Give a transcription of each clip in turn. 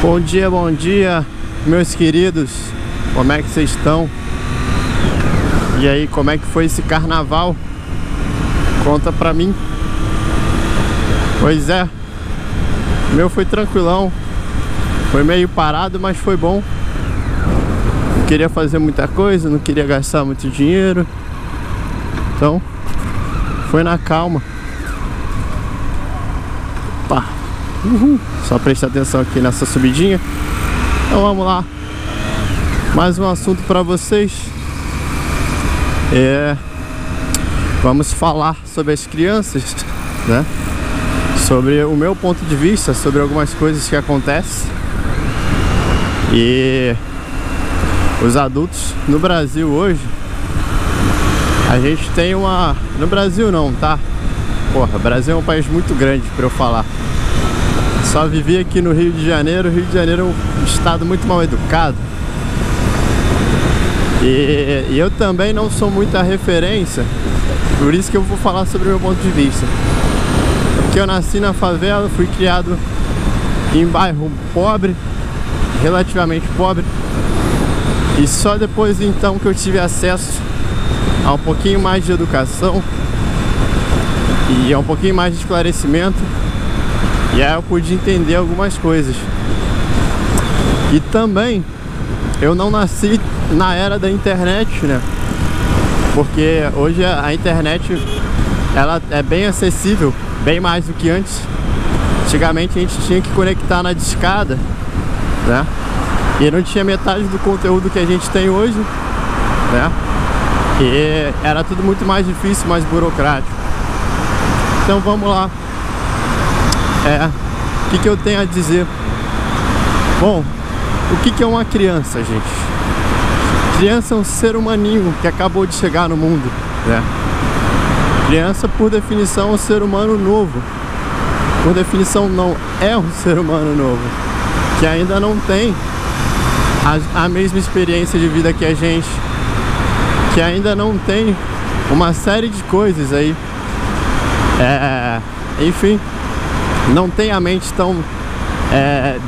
Bom dia, meus queridos. Como é que vocês estão? E aí, como é que foi esse carnaval? Conta pra mim. Pois é, o meu foi tranquilão. Foi meio parado, mas foi bom. Não queria fazer muita coisa, não queria gastar muito dinheiro. Então, foi na calma. Pá. Só prestar atenção aqui nessa subidinha. Então vamos lá. Mais um assunto para vocês. Vamos falar sobre as crianças, né? Sobre o meu ponto de vista, sobre algumas coisas que acontecem. E os adultos no Brasil hoje, a gente tem uma... No Brasil não, tá? Porra, o Brasil é um país muito grande para eu falar. Só vivi aqui no Rio de Janeiro. O Rio de Janeiro é um estado muito mal educado. E eu também não sou muita referência. Por isso que eu vou falar sobre o meu ponto de vista. Porque eu nasci na favela, fui criado em bairro pobre, relativamente pobre. E só depois então que eu tive acesso a um pouquinho mais de educação e a um pouquinho mais de esclarecimento, e aí eu pude entender algumas coisas. E também eu não nasci na era da internet, né? Porque hoje a internet, ela é bem acessível, bem mais do que antes. Antigamente a gente tinha que conectar na discada, né? E não tinha metade do conteúdo que a gente tem hoje, né? E era tudo muito mais difícil, mais burocrático. Então vamos lá. O que eu tenho a dizer? Bom, o que é uma criança, gente? Criança é um ser humaninho que acabou de chegar no mundo, né? Criança, por definição, é um ser humano novo. Por definição, não é um ser humano novo, que ainda não tem a mesma experiência de vida que a gente, que ainda não tem uma série de coisas aí. Enfim, não tem a mente tão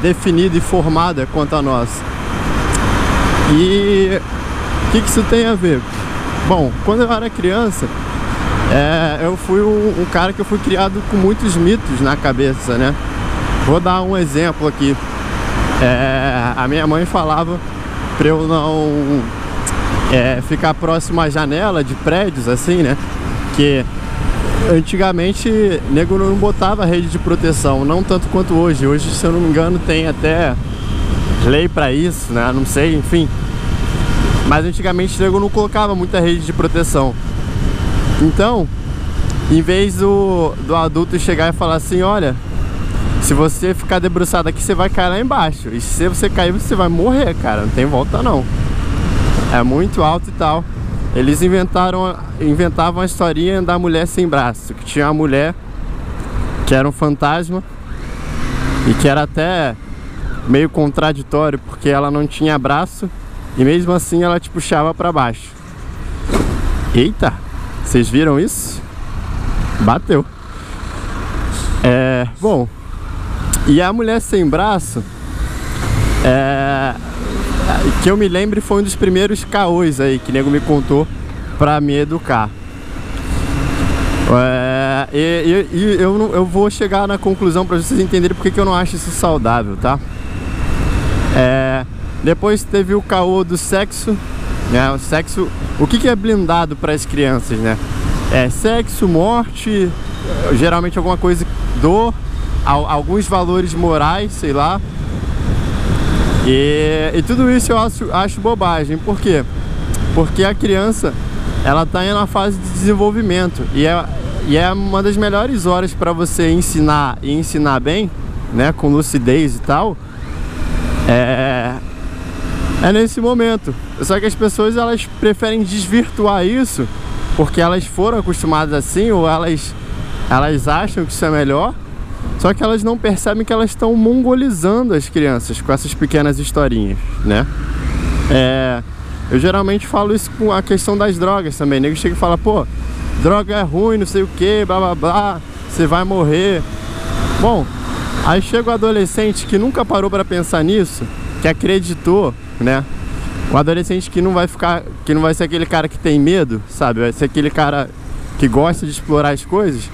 definida e formada quanto a nossa. E o que isso tem a ver? Bom, quando eu era criança, eu fui um cara que eu fui criado com muitos mitos na cabeça, né? Vou dar um exemplo aqui. A minha mãe falava pra eu não ficar próximo à janela de prédios, assim, né? Que antigamente nego não botava rede de proteção, não tanto quanto hoje. Hoje, se eu não me engano, tem até lei pra isso, né? Não sei, enfim. Mas antigamente nego não colocava muita rede de proteção. Então, em vez do adulto chegar e falar assim: olha, se você ficar debruçado aqui, você vai cair lá embaixo. E se você cair, você vai morrer, cara. Não tem volta não. É muito alto e tal. Eles inventavam a historinha da mulher sem braço. Que tinha uma mulher que era um fantasma e que era até meio contraditório, porque ela não tinha braço e mesmo assim ela te puxava pra baixo. Eita! Vocês viram isso? Bateu. Bom, e a mulher sem braço, que eu me lembre, foi um dos primeiros caôs aí que o nego me contou pra me educar. Eu vou chegar na conclusão pra vocês entenderem porque que eu não acho isso saudável, tá? Depois teve o caô do sexo, né? O sexo, o que é blindado para as crianças, né? Sexo, morte, geralmente alguma coisa, dor, alguns valores morais, sei lá. E tudo isso eu acho bobagem. Por quê? Porque a criança, ela tá em uma fase de desenvolvimento e é uma das melhores horas para você ensinar e ensinar bem, né? Com lucidez e tal. É nesse momento. Só que as pessoas, elas preferem desvirtuar isso porque elas foram acostumadas assim, ou elas acham que isso é melhor. Só que elas não percebem que elas estão mongolizando as crianças com essas pequenas historinhas, né? Eu geralmente falo isso com a questão das drogas também. O nego chega e fala: pô, droga é ruim, não sei o que, blá blá blá, você vai morrer. Bom, Aí chega o adolescente que nunca parou para pensar nisso, que acreditou, né? O adolescente que não vai ser aquele cara que tem medo, sabe? Vai ser aquele cara que gosta de explorar as coisas.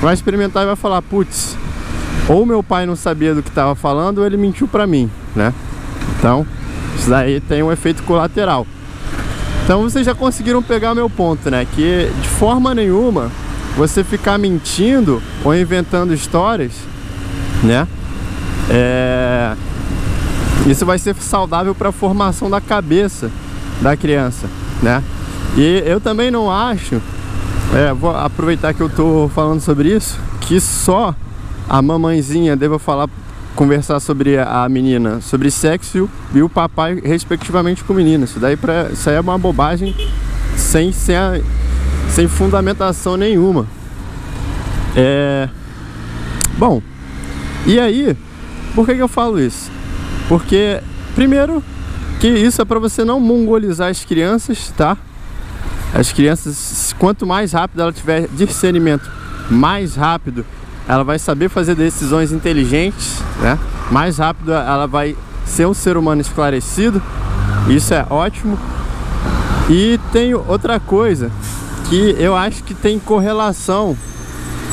Vai experimentar e vai falar, putz, ou meu pai não sabia do que estava falando, ou ele mentiu pra mim, né? Então, isso daí tem um efeito colateral. Então vocês já conseguiram pegar meu ponto, né? Que de forma nenhuma você ficar mentindo ou inventando histórias, né? Isso vai ser saudável para a formação da cabeça da criança, né? E eu também não acho, vou aproveitar que eu tô falando sobre isso, que só a mamãezinha deva conversar sobre a menina, sobre sexo, e o papai respectivamente com o menino. Isso aí é uma bobagem sem fundamentação nenhuma. Bom, e aí, por que eu falo isso? Porque, primeiro, que isso é para você não mongolizar as crianças, tá? As crianças, quanto mais rápido ela tiver discernimento, mais rápido ela vai saber fazer decisões inteligentes, né? Mais rápido ela vai ser um ser humano esclarecido. Isso é ótimo. E tem outra coisa que eu acho que tem correlação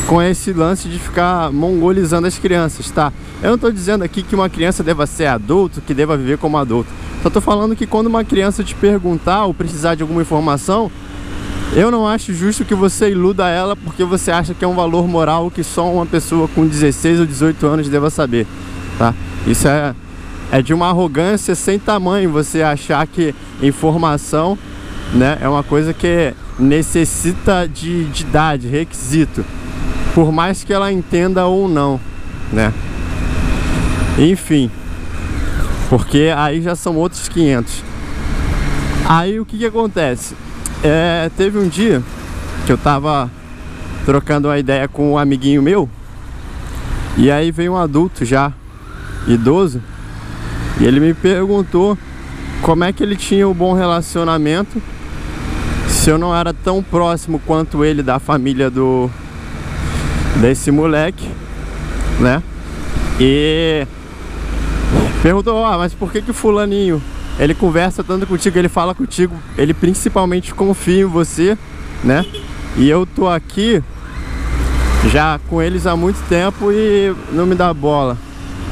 com esse lance de ficar mongolizando as crianças, tá? Eu não tô dizendo aqui que uma criança deva ser adulto, que deva viver como adulto. Só tô falando que quando uma criança te perguntar ou precisar de alguma informação, eu não acho justo que você iluda ela porque você acha que é um valor moral que só uma pessoa com 16 ou 18 anos deva saber, tá? Isso é de uma arrogância sem tamanho, você achar que informação, né, é uma coisa que necessita de idade, requisito, por mais que ela entenda ou não, né? Enfim, porque aí já são outros 500. Aí o que acontece? Teve um dia que eu tava trocando uma ideia com um amiguinho meu, e aí veio um adulto já, idoso, e ele me perguntou como é que ele tinha um bom relacionamento se eu não era tão próximo quanto ele da família desse moleque, né? E perguntou, mas por que o fulaninho, ele conversa tanto contigo, ele fala contigo, ele principalmente confia em você, né? E eu tô aqui já com eles há muito tempo e não me dá bola.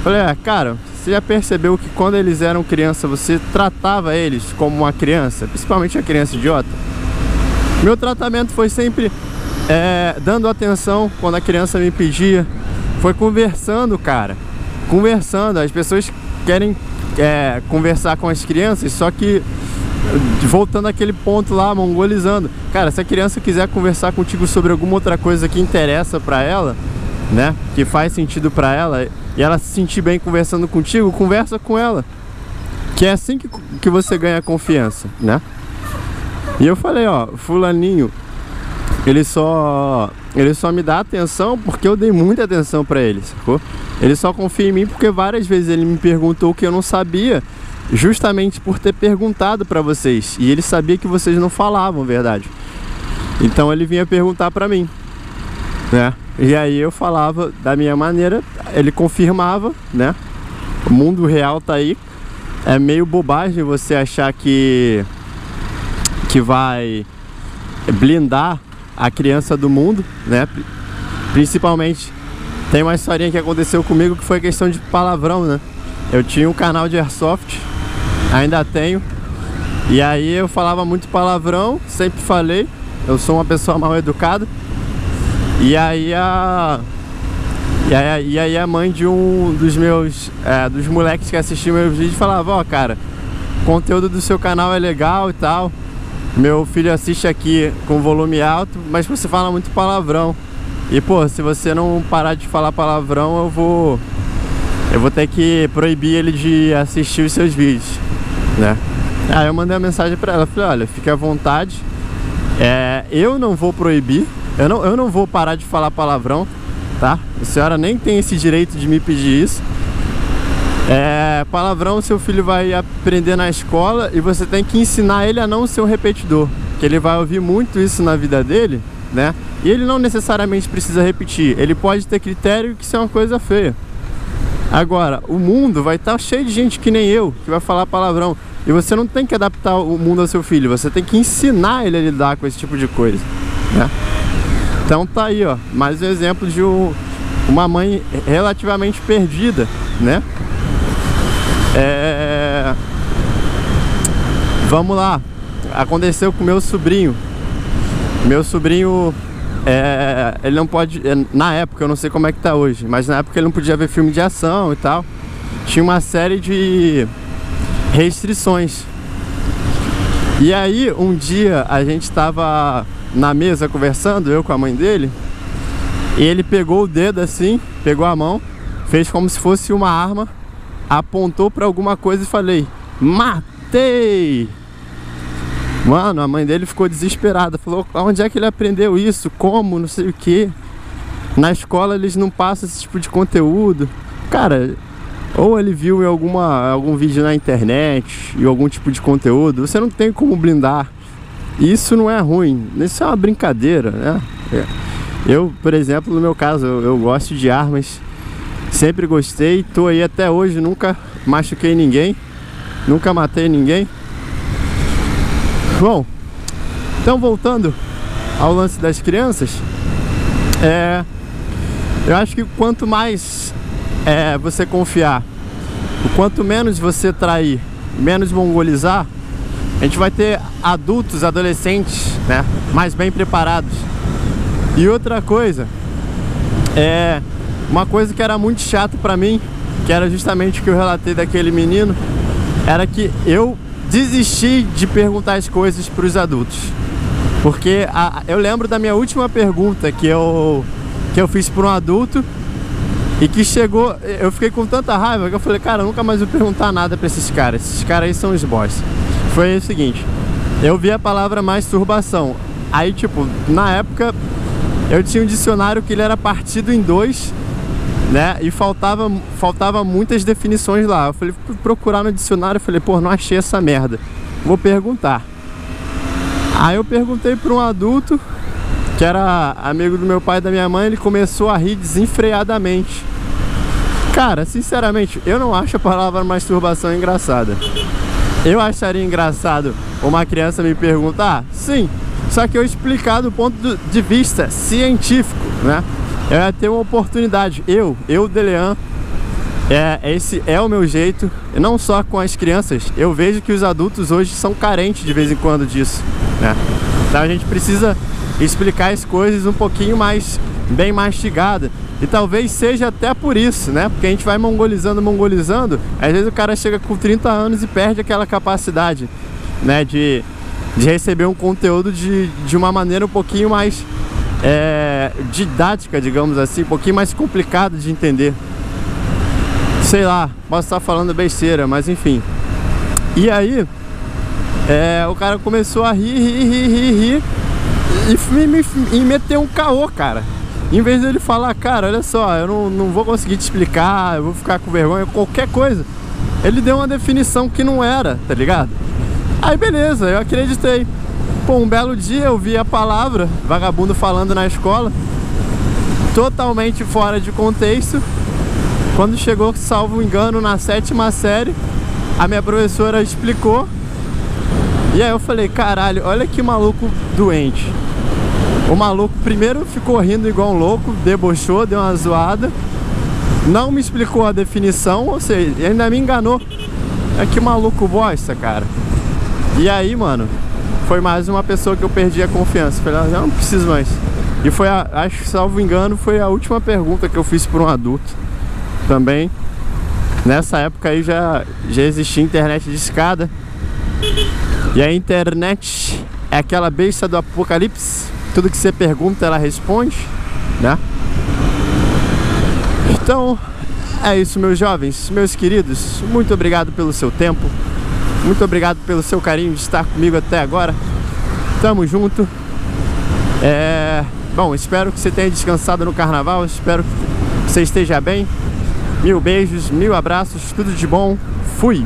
Falei, cara, você já percebeu que quando eles eram criança, você tratava eles como uma criança, principalmente a criança idiota? Meu tratamento foi sempre dando atenção quando a criança me pedia, foi conversando, cara, conversando. As pessoas querem conversar com as crianças, só que voltando àquele ponto lá, mongolizando. Cara, se a criança quiser conversar contigo sobre alguma outra coisa que interessa pra ela, né, que faz sentido pra ela, e ela se sentir bem conversando contigo, conversa com ela, que é assim que você ganha confiança, né? E eu falei, fulaninho, ele só me dá atenção porque eu dei muita atenção pra ele, sacou? Ele só confia em mim porque várias vezes ele me perguntou o que eu não sabia, justamente por ter perguntado pra vocês, e ele sabia que vocês não falavam verdade. Então ele vinha perguntar pra mim, né? E aí eu falava da minha maneira, ele confirmava, né? O mundo real tá aí. É meio bobagem você achar que vai blindar a criança do mundo, né? Principalmente, tem uma historinha que aconteceu comigo que foi questão de palavrão, né? Eu tinha um canal de Airsoft, ainda tenho, e aí eu falava muito palavrão, sempre falei, eu sou uma pessoa mal educada. E aí a mãe de um dos meus dos moleques que assistiam meus vídeos falava, cara, o conteúdo do seu canal é legal e tal, meu filho assiste aqui com volume alto, mas você fala muito palavrão. E pô, se você não parar de falar palavrão, eu vou ter que proibir ele de assistir os seus vídeos, né? Aí eu mandei uma mensagem pra ela, falei, olha, fique à vontade, eu não vou proibir, eu não vou parar de falar palavrão, tá? A senhora nem tem esse direito de me pedir isso. Palavrão seu filho vai aprender na escola e você tem que ensinar ele a não ser um repetidor, que ele vai ouvir muito isso na vida dele, né? E ele não necessariamente precisa repetir, ele pode ter critério, que isso é uma coisa feia, Agora, o mundo vai estar cheio de gente que nem eu, que vai falar palavrão. E você não tem que adaptar o mundo ao seu filho, você tem que ensinar ele a lidar com esse tipo de coisa, né? Então tá aí, ó, mais um exemplo de uma mãe relativamente perdida, né? Vamos lá. Aconteceu com meu sobrinho. Meu sobrinho, ele não pode... Na época, eu não sei como é que tá hoje, mas na época ele não podia ver filme de ação e tal. Tinha uma série de restrições. E aí, um dia, a gente tava na mesa conversando, eu com a mãe dele, e ele pegou o dedo assim, pegou a mão, fez como se fosse uma arma, apontou pra alguma coisa e falei: matei! Mano, a mãe dele ficou desesperada, falou: onde é que ele aprendeu isso? Como? Não sei o que. Na escola eles não passam esse tipo de conteúdo. Cara, ou ele viu em algum vídeo na internet, em algum tipo de conteúdo, você não tem como blindar. Isso não é ruim, isso é uma brincadeira, né? Eu, por exemplo, no meu caso, eu gosto de armas, sempre gostei, tô aí até hoje, nunca machuquei ninguém, nunca matei ninguém. Bom, então voltando ao lance das crianças, eu acho que quanto mais você confiar, o quanto menos você trair, menos mongolizar, a gente vai ter adultos, adolescentes, né, mais bem preparados. E outra coisa, uma coisa que era muito chato pra mim, que era justamente o que eu relatei daquele menino, era que eu desisti de perguntar as coisas para os adultos. Porque eu lembro da minha última pergunta que eu fiz para um adulto e que chegou, eu fiquei com tanta raiva que eu falei: cara, eu nunca mais vou perguntar nada para esses caras aí são os boys. Foi o seguinte, eu vi a palavra masturbação, aí tipo, na época eu tinha um dicionário que ele era partido em dois, né, e faltava muitas definições lá. Eu falei, fui procurar no dicionário, falei, pô, não achei essa merda, vou perguntar. Aí eu perguntei para um adulto que era amigo do meu pai e da minha mãe, ele começou a rir desenfreadamente. Cara, sinceramente, eu não acho a palavra masturbação engraçada. Eu acharia engraçado uma criança me perguntar, sim, só que eu explicar do ponto de vista científico, né? Eu ia ter uma oportunidade, eu Delean, esse é o meu jeito, e não só com as crianças. Eu vejo que os adultos hoje são carentes de vez em quando disso, né? Então a gente precisa explicar as coisas um pouquinho mais bem mastigada. E talvez seja até por isso, né? Porque a gente vai mongolizando, às vezes o cara chega com 30 anos e perde aquela capacidade, né, de receber um conteúdo de uma maneira um pouquinho mais didática, digamos assim, um pouquinho mais complicado de entender. Sei lá, posso estar falando besteira, mas enfim. E aí, o cara começou a rir e meteu um caô, cara. Em vez dele falar, cara, olha só, eu não vou conseguir te explicar, eu vou ficar com vergonha, qualquer coisa, ele deu uma definição que não era, tá ligado? Aí beleza, eu acreditei. Pô, um belo dia eu vi a palavra vagabundo falando na escola, totalmente fora de contexto. Quando chegou, salvo engano, na 7ª série, a minha professora explicou. E aí eu falei, caralho, olha que maluco doente. O maluco primeiro ficou rindo igual um louco, debochou, deu uma zoada, não me explicou a definição, ou seja, ainda me enganou. Que maluco bosta, cara. E aí, mano, foi mais uma pessoa que eu perdi a confiança. Falei, não preciso mais. E foi, acho que salvo engano, foi a última pergunta que eu fiz para um adulto também. Nessa época aí já existia internet de escada. E a internet é aquela besta do apocalipse. Tudo que você pergunta, ela responde, né? Então, é isso, meus jovens, meus queridos. Muito obrigado pelo seu tempo. Muito obrigado pelo seu carinho de estar comigo até agora. Tamo junto. Bom, espero que você tenha descansado no carnaval. Espero que você esteja bem. Mil beijos, mil abraços, tudo de bom. Fui!